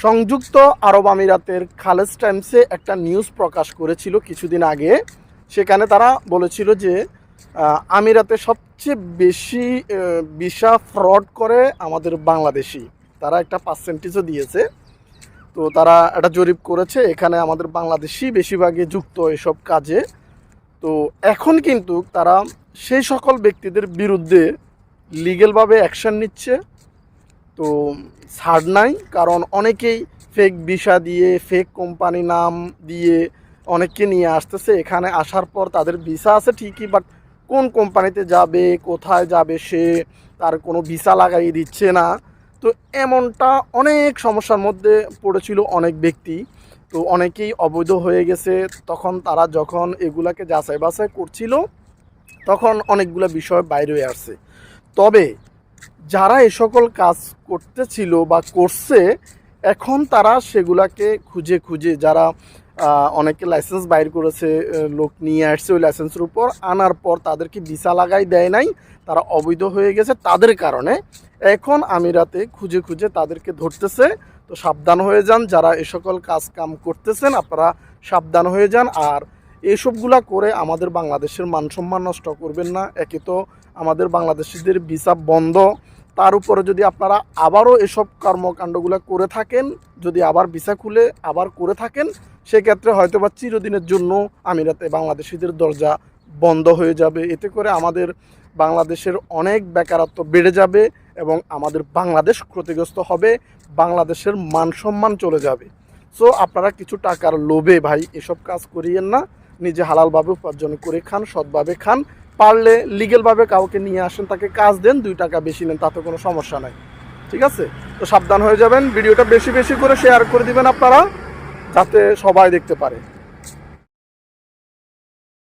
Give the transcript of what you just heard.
সংযুক্ত আরব আমিরাতের খালেজ টাইমসে একটা নিউজ প্রকাশ করেছিল কিছুদিন আগে। সেখানে তারা বলেছিল যে আমিরাতে সবচেয়ে বেশি ভিসা ফ্রড করে আমাদের বাংলাদেশি। তারা একটা পার্সেন্টেজও দিয়েছে। তো তারা একটা জরিপ করেছে, এখানে আমাদের বাংলাদেশি বেশিরভাগই যুক্ত এসব কাজে। তো এখন কিন্তু তারা সেই সকল ব্যক্তিদের বিরুদ্ধে লিগ্যালভাবে অ্যাকশন নিচ্ছে। তো ছাড় নাই, কারণ অনেকেই ফেক ভিসা দিয়ে ফেক কোম্পানি নাম দিয়ে অনেককে নিয়ে আসতেছে। এখানে আসার পর তাদের ভিসা আছে ঠিকই, বাট কোন কোম্পানিতে যাবে, কোথায় যাবে, সে তার কোনো ভিসা লাগাই দিচ্ছে না। তো এমনটা অনেক সমস্যার মধ্যে পড়েছিল অনেক ব্যক্তি। তো অনেকেই অবৈধ হয়ে গেছে। তখন তারা যখন এগুলাকে যাচাই বাছাই করছিল তখন অনেকগুলো বিষয় বাইরে হয়ে আসছে। তবে যারা এ সকল কাজ করতেছিল বা করছে, এখন তারা সেগুলাকে খুঁজে খুঁজে যারা অনেকে লাইসেন্স বাইর করেছে, লোক নিয়ে আসছে ওই লাইসেন্সের উপর, আনার পর তাদেরকে ভিসা লাগাই দেয় নাই, তারা অবৈধ হয়ে গেছে। তাদের কারণে এখন আমিরাতে খুঁজে খুঁজে তাদেরকে ধরতেছে। তো সাবধান হয়ে যান, যারা এ সকল কাজ কাম করতেছেন আপনারা সাবধান হয়ে যান। আর এসবগুলা করে আমাদের বাংলাদেশের মান সম্মান নষ্ট করবেন না। একে তো আমাদের বাংলাদেশিদের ভিসা বন্ধ, তার উপরে যদি আপনারা আবারও এসব কর্মকাণ্ডগুলো করে থাকেন, যদি আবার ভিসা খুলে আবার করে থাকেন, সেক্ষেত্রে হয়তো বা চিরদিনের জন্য আমিরাতে বাংলাদেশিদের দরজা বন্ধ হয়ে যাবে। এতে করে আমাদের বাংলাদেশের অনেক বেকারত্ব বেড়ে যাবে এবং আমাদের বাংলাদেশ ক্ষতিগ্রস্ত হবে, বাংলাদেশের মান সম্মান চলে যাবে। সো আপনারা কিছু টাকার লোভে ভাই এসব কাজ করিয়েন না, নিজে হালালভাবে উপার্জন করে খান, সৎভাবে খান। পারলে লিগেলভাবে কাউকে নিয়ে আসেন, তাকে কাজ দেন, 2 টাকা বেশি নেন, তাতে কোনো সমস্যা নাই। ঠিক আছে? তো সাবধান হয়ে যাবেন। ভিডিওটা বেশি বেশি করে শেয়ার করে দিবেন আপনারা, যাতে সবাই দেখতে পারে।